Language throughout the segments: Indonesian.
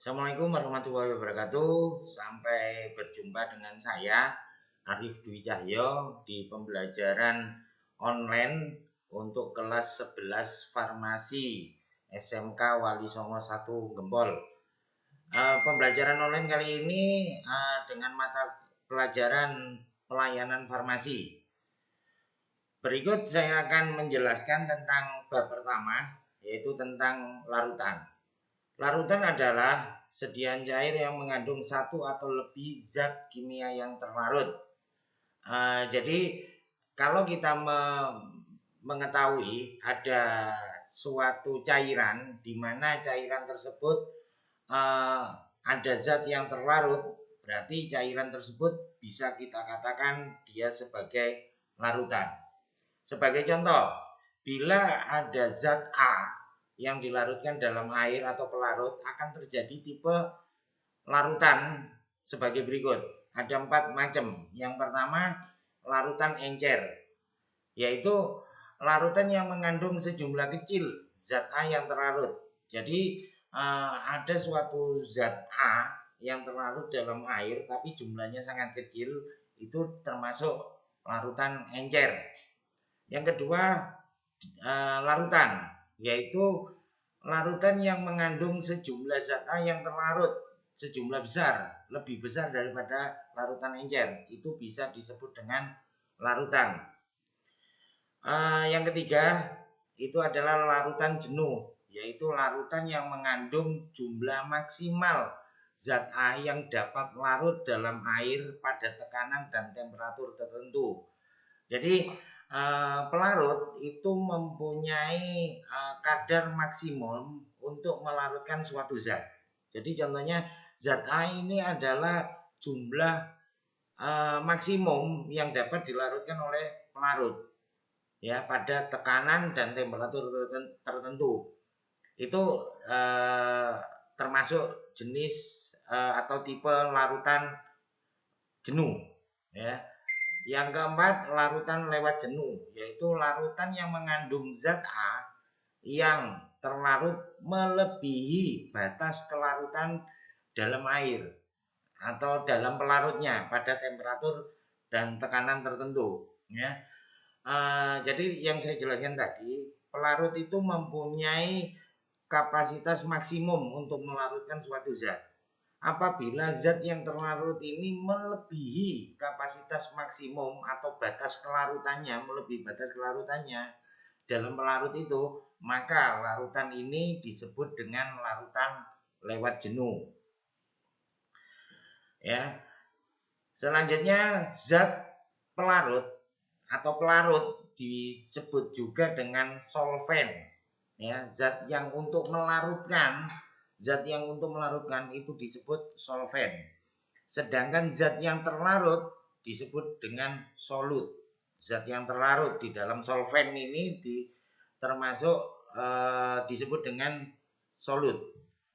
Assalamualaikum warahmatullahi wabarakatuh. Sampai berjumpa dengan saya Arif Dwi Cahyo di pembelajaran online untuk kelas 11 Farmasi SMK Wali Songo 1 Gempol. Pembelajaran online kali ini dengan mata pelajaran pelayanan farmasi. Berikut saya akan menjelaskan tentang bab pertama, yaitu tentang larutan. Larutan adalah sediaan cair yang mengandung satu atau lebih zat kimia yang terlarut. Jadi kalau kita mengetahui ada suatu cairan di mana cairan tersebut ada zat yang terlarut, berarti cairan tersebut bisa kita katakan dia sebagai larutan. Sebagai contoh, bila ada zat A yang dilarutkan dalam air atau pelarut, akan terjadi tipe larutan sebagai berikut. Ada 4 macam. Yang pertama, larutan encer, yaitu larutan yang mengandung sejumlah kecil zat A yang terlarut. Jadi ada suatu zat A yang terlarut dalam air tapi jumlahnya sangat kecil, itu termasuk larutan encer. Yang kedua, larutan, yaitu larutan yang mengandung sejumlah zat A yang terlarut sejumlah besar, lebih besar daripada larutan encer, itu bisa disebut dengan larutan. Yang ketiga, itu adalah larutan jenuh, yaitu larutan yang mengandung jumlah maksimal zat A yang dapat larut dalam air pada tekanan dan temperatur tertentu. Jadi pelarut itu mempunyai kadar maksimum untuk melarutkan suatu zat. Jadi contohnya zat A ini adalah jumlah maksimum yang dapat dilarutkan oleh pelarut ya pada tekanan dan temperatur tertentu. Itu termasuk jenis atau tipe larutan jenuh ya. Yang keempat, larutan lewat jenuh, yaitu larutan yang mengandung zat A yang terlarut melebihi batas kelarutan dalam air atau dalam pelarutnya pada temperatur dan tekanan tertentu ya. Jadi yang saya jelaskan tadi, pelarut itu mempunyai kapasitas maksimum untuk melarutkan suatu zat. Apabila zat yang terlarut ini melebihi kapasitas maksimum atau batas kelarutannya, melebihi batas kelarutannya dalam pelarut itu, maka larutan ini disebut dengan larutan lewat jenuh. Ya. Selanjutnya, zat pelarut atau pelarut disebut juga dengan solvent. Ya, zat yang untuk melarutkan itu disebut solvent. Sedangkan zat yang terlarut disebut dengan solut. Zat yang terlarut di dalam solvent ini termasuk disebut dengan solut.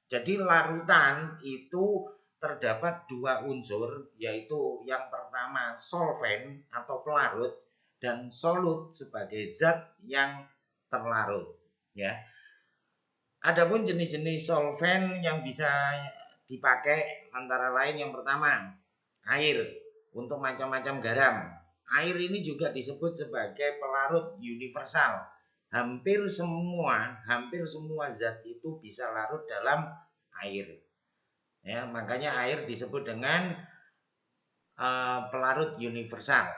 Jadi larutan itu terdapat 2 unsur, yaitu yang pertama solvent atau pelarut dan solut sebagai zat yang terlarut ya. Adapun jenis-jenis solvent yang bisa dipakai antara lain yang pertama air untuk macam-macam garam. Air ini juga disebut sebagai pelarut universal. Hampir semua zat itu bisa larut dalam air. Ya, makanya air disebut dengan pelarut universal.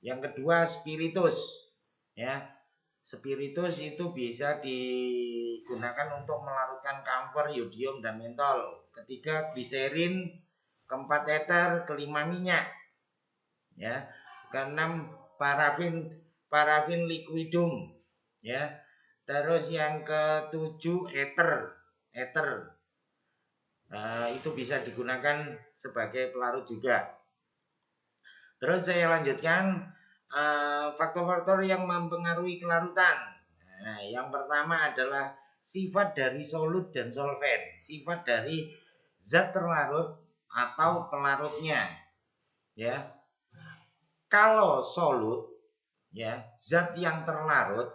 Yang kedua spiritus. Ya, spiritus itu bisa digunakan untuk melarutkan kamfer, yodium, dan mentol. Ketiga gliserin, keempat eter, kelima minyak. Ya, keenam parafin liquidum. Ya, terus yang ketujuh eter. Itu bisa digunakan sebagai pelarut juga. Terus saya lanjutkan faktor-faktor yang mempengaruhi kelarutan. Nah, yang pertama adalah sifat dari solut dan solvent, sifat dari zat terlarut atau pelarutnya. Ya, kalau solut, ya, zat yang terlarut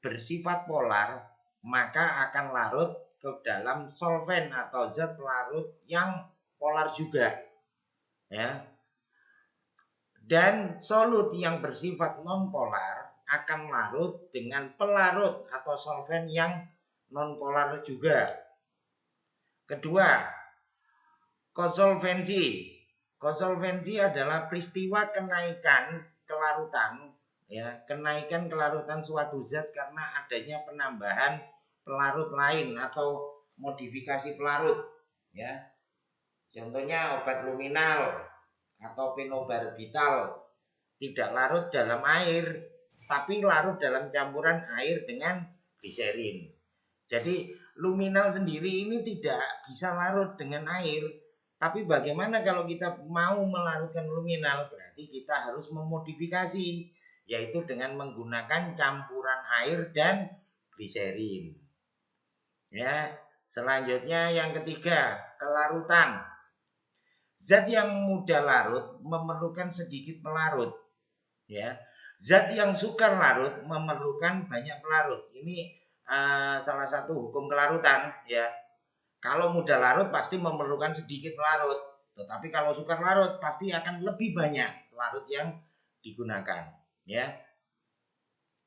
bersifat polar, maka akan larut ke dalam solvent atau zat pelarut yang polar juga. Ya. Dan solut yang bersifat nonpolar akan larut dengan pelarut atau solvent yang nonpolar juga. Kedua, konsolvensi. Konsolvensi adalah peristiwa kenaikan kelarutan, ya, kenaikan kelarutan suatu zat karena adanya penambahan pelarut lain atau modifikasi pelarut, ya. Contohnya obat luminal atau phenobarbital tidak larut dalam air, tapi larut dalam campuran air dengan gliserin. Jadi luminal sendiri ini tidak bisa larut dengan air. Tapi bagaimana kalau kita mau melarutkan luminal? Berarti kita harus memodifikasi, yaitu dengan menggunakan campuran air dan gliserin. Ya, selanjutnya yang ketiga, kelarutan. Zat yang mudah larut memerlukan sedikit pelarut. Ya, zat yang sukar larut memerlukan banyak pelarut. Ini salah satu hukum kelarutan, ya. Kalau mudah larut pasti memerlukan sedikit pelarut, tetapi kalau sukar larut pasti akan lebih banyak pelarut yang digunakan, ya.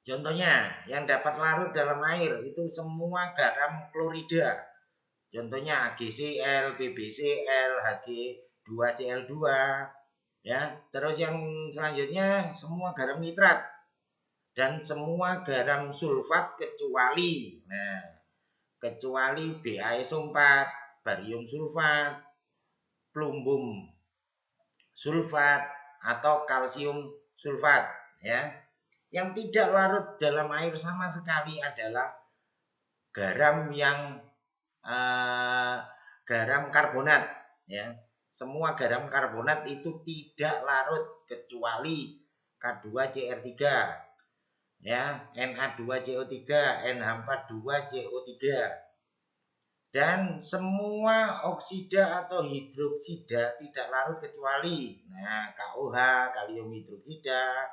Contohnya yang dapat larut dalam air itu semua garam klorida. Contohnya AgCl, PbCl, Hg2Cl2, ya. Terus yang selanjutnya semua garam nitrat dan semua garam sulfat kecuali BaSO4, barium sulfat, plumbum sulfat atau kalsium sulfat, ya. Yang tidak larut dalam air sama sekali adalah garam yang garam karbonat, ya. Semua garam karbonat itu tidak larut kecuali K2Cr3, ya, Na2CO3, NH42CO3. Dan semua oksida atau hidroksida tidak larut kecuali KOH, kalium hidroksida,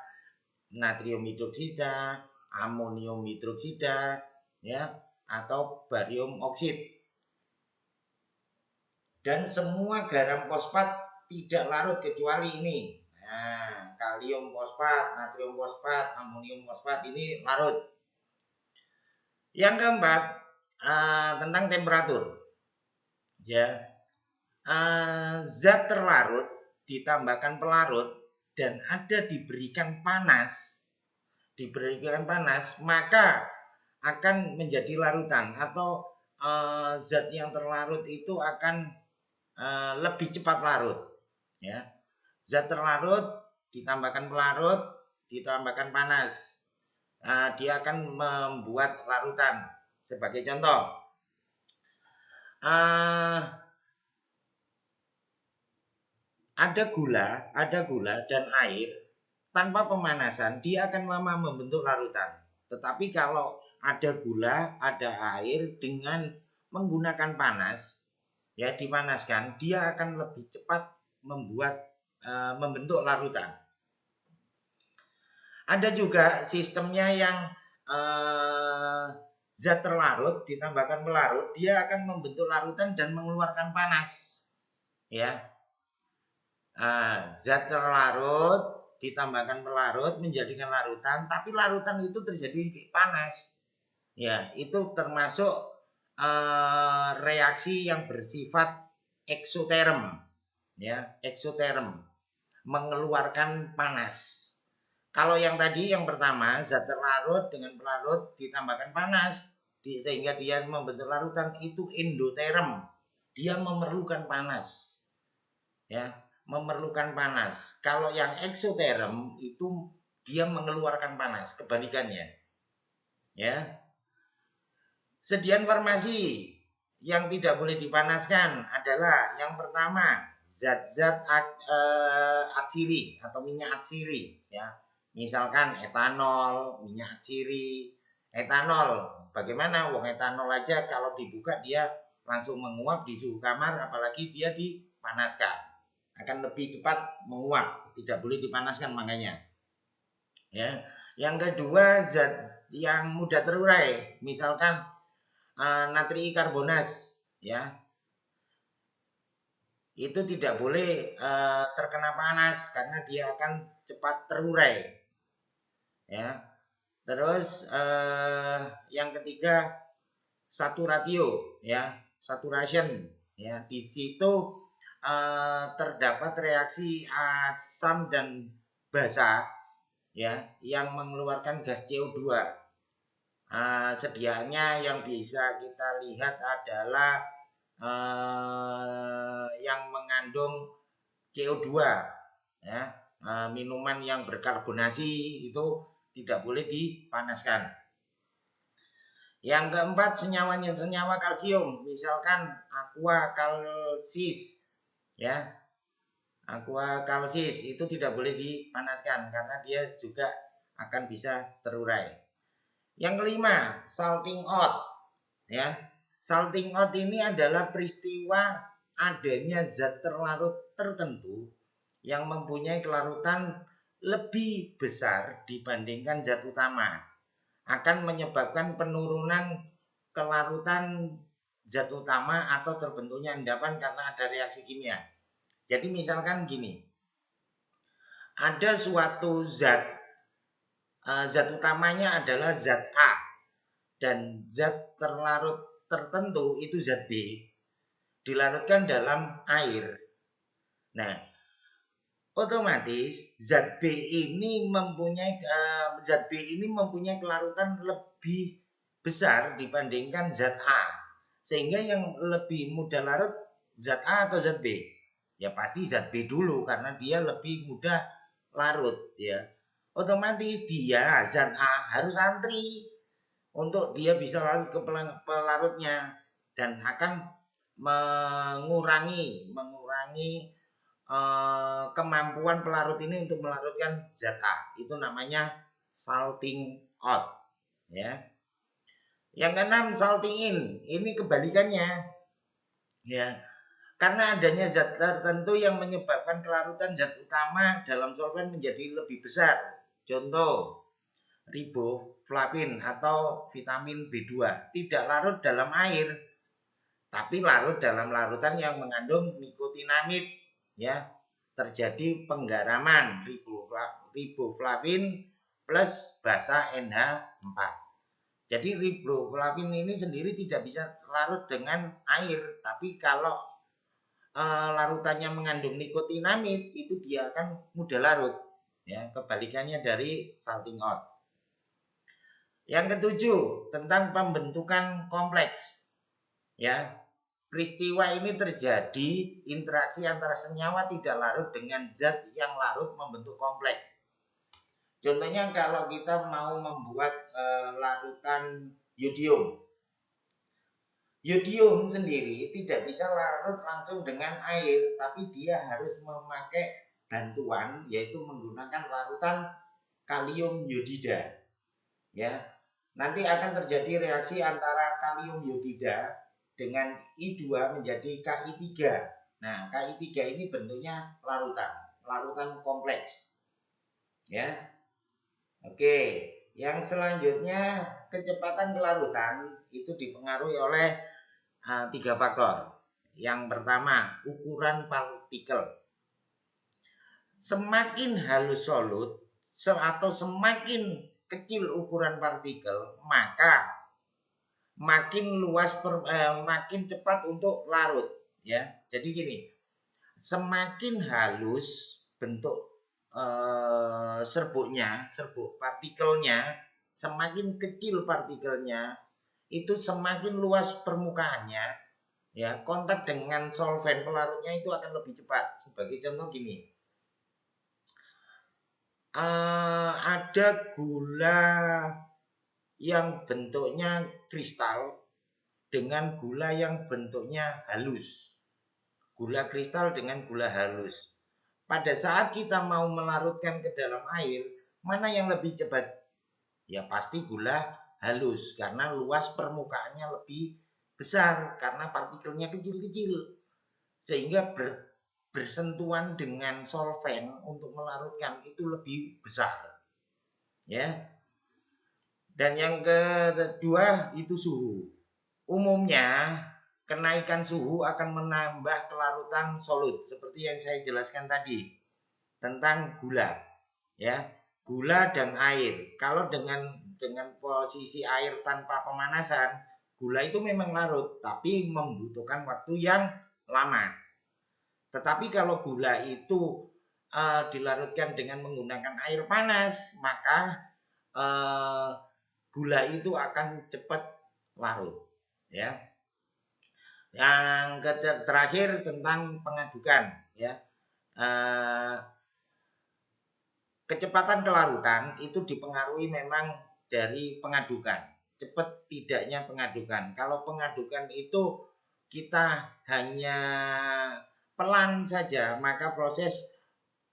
natrium hidroksida, amonium hidroksida, ya, atau barium oksid. Dan semua garam fosfat tidak larut kecuali ini. Kalium fosfat, natrium fosfat, amonium fosfat ini larut. Yang keempat, tentang temperatur, ya. Zat terlarut ditambahkan pelarut dan ada diberikan panas, maka akan menjadi larutan atau zat yang terlarut itu akan lebih cepat larut, ya. Zat terlarut ditambahkan pelarut ditambahkan panas, dia akan membuat larutan. Sebagai contoh, ada gula dan air tanpa pemanasan dia akan lama membentuk larutan. Tetapi kalau ada gula, ada air dengan menggunakan panas, ya, dipanaskan, dia akan lebih cepat membentuk larutan. Ada juga sistemnya yang zat terlarut ditambahkan pelarut, dia akan membentuk larutan dan mengeluarkan panas, ya. Zat terlarut ditambahkan pelarut menjadikan larutan, tapi larutan itu terjadi panas, ya. Itu termasuk reaksi yang bersifat eksoterm, ya, eksoterm, mengeluarkan panas. Kalau yang tadi yang pertama, zat terlarut dengan pelarut ditambahkan panas sehingga dia membentuk larutan, itu endoterm. Dia memerlukan panas. Ya, memerlukan panas. Kalau yang eksoterm itu dia mengeluarkan panas, kebalikannya. Ya. Sediaan farmasi yang tidak boleh dipanaskan adalah yang pertama, zat-zat atsiri atau minyak atsiri, ya. Misalkan etanol, minyak atsiri. Etanol, bagaimana? Wong etanol aja kalau dibuka dia langsung menguap di suhu kamar, apalagi dia dipanaskan. Akan lebih cepat menguap, tidak boleh dipanaskan makanya. Ya. Yang kedua, zat yang mudah terurai. Misalkan natri karbonas, ya. Itu tidak boleh terkena panas karena dia akan cepat terurai, ya. Terus yang ketiga saturatio, ya, saturation, ya. Di situ terdapat reaksi asam dan basa, ya, yang mengeluarkan gas CO2. Sediaannya yang bisa kita lihat adalah yang mengandung CO2, ya. Minuman yang berkarbonasi itu tidak boleh dipanaskan. Yang keempat senyawa kalsium, misalkan aqua kalsis, ya. Aqua kalsis itu tidak boleh dipanaskan karena dia juga akan bisa terurai. Yang kelima, salting out, ya. Salting out ini adalah peristiwa adanya zat terlarut tertentu yang mempunyai kelarutan lebih besar dibandingkan zat utama, akan menyebabkan penurunan kelarutan zat utama atau terbentuknya endapan karena ada reaksi kimia. Jadi misalkan gini, ada suatu zat utamanya adalah zat A dan zat terlarut tertentu itu zat B dilarutkan dalam air. Nah, otomatis zat B ini mempunyai kelarutan lebih besar dibandingkan zat A, sehingga yang lebih mudah larut zat A atau zat B? Ya pasti zat B dulu karena dia lebih mudah larut, ya. Otomatis dia zat A harus antri untuk dia bisa larut ke pelarutnya dan akan mengurangi kemampuan pelarut ini untuk melarutkan zat A. Itu namanya salting out, ya. Yang keenam, salting in. Ini kebalikannya, ya. Karena adanya zat tertentu yang menyebabkan kelarutan zat utama dalam solvent menjadi lebih besar. Contoh, riboflavin atau vitamin B2 tidak larut dalam air, tapi larut dalam larutan yang mengandung nikotinamid, ya. Terjadi penggaraman riboflavin plus basa NH4. Jadi riboflavin ini sendiri tidak bisa larut dengan air, tapi kalau larutannya mengandung nikotinamid itu dia akan mudah larut, ya. Kebalikannya dari salting out. Yang ketujuh, tentang pembentukan kompleks, ya. Peristiwa ini terjadi interaksi antara senyawa tidak larut dengan zat yang larut membentuk kompleks. Contohnya kalau kita mau membuat larutan yodium. Yodium sendiri tidak bisa larut langsung dengan air, tapi dia harus memakai bantuan, yaitu menggunakan larutan kalium yodida. Ya, nanti akan terjadi reaksi antara kalium yodida dengan I2 menjadi Ki3. Nah, Ki3 ini bentuknya larutan kompleks. Ya. Oke, yang selanjutnya kecepatan kelarutan itu dipengaruhi oleh 3 faktor. Yang pertama, ukuran partikel. Semakin halus solut atau semakin kecil ukuran partikel, maka makin cepat untuk larut, ya. Jadi gini, semakin halus bentuk serbuk partikelnya, semakin kecil partikelnya, itu semakin luas permukaannya, ya. Kontak dengan solvent pelarutnya itu akan lebih cepat. Sebagai contoh gini, ada gula yang bentuknya kristal dengan gula yang bentuknya halus. Gula kristal dengan gula halus. Pada saat kita mau melarutkan ke dalam air, mana yang lebih cepat? Ya pasti gula halus karena luas permukaannya lebih besar karena partikelnya kecil-kecil. Sehingga bersentuhan dengan solvent untuk melarutkan itu lebih besar. Ya. Dan yang kedua itu suhu. umumnya kenaikan suhu akan menambah kelarutan solut seperti yang saya jelaskan tadi tentang gula, ya. Gula dan air. Kalau dengan posisi air tanpa pemanasan, gula itu memang larut tapi membutuhkan waktu yang lama. Tetapi kalau gula itu dilarutkan dengan menggunakan air panas, maka gula itu akan cepat larut, ya. Yang terakhir tentang pengadukan, ya. Kecepatan kelarutan itu dipengaruhi memang dari pengadukan. Cepat tidaknya pengadukan. Kalau pengadukan itu kita hanya pelan saja, maka proses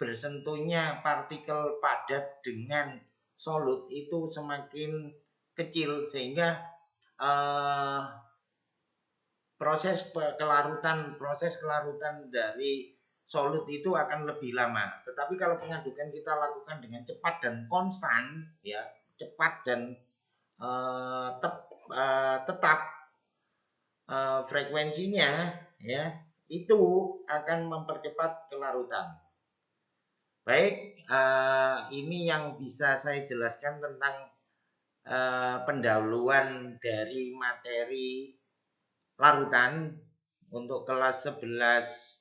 bersentuhnya partikel padat dengan solut itu semakin kecil sehingga eh, proses kelarutan dari solut itu akan lebih lama. Tetapi kalau pengadukan kita lakukan dengan cepat dan konstan, ya, cepat dan tetap frekuensinya, ya, itu akan mempercepat kelarutan. Baik, ini yang bisa saya jelaskan tentang pendahuluan dari materi larutan untuk kelas 11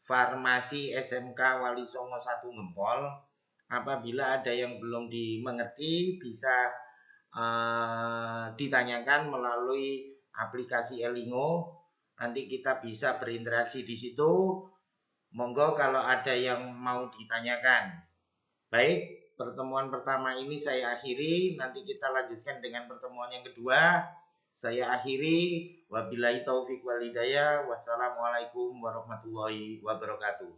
Farmasi SMK Wali Songo 1 Ngempol. Apabila ada yang belum dimengerti bisa ditanyakan melalui aplikasi Elingo. Nanti kita bisa berinteraksi di situ. Monggo kalau ada yang mau ditanyakan. Baik, pertemuan pertama ini saya akhiri. Nanti kita lanjutkan dengan pertemuan yang kedua. Saya akhiri. Wabillahi taufik wal hidayah. Wassalamualaikum warahmatullahi wabarakatuh.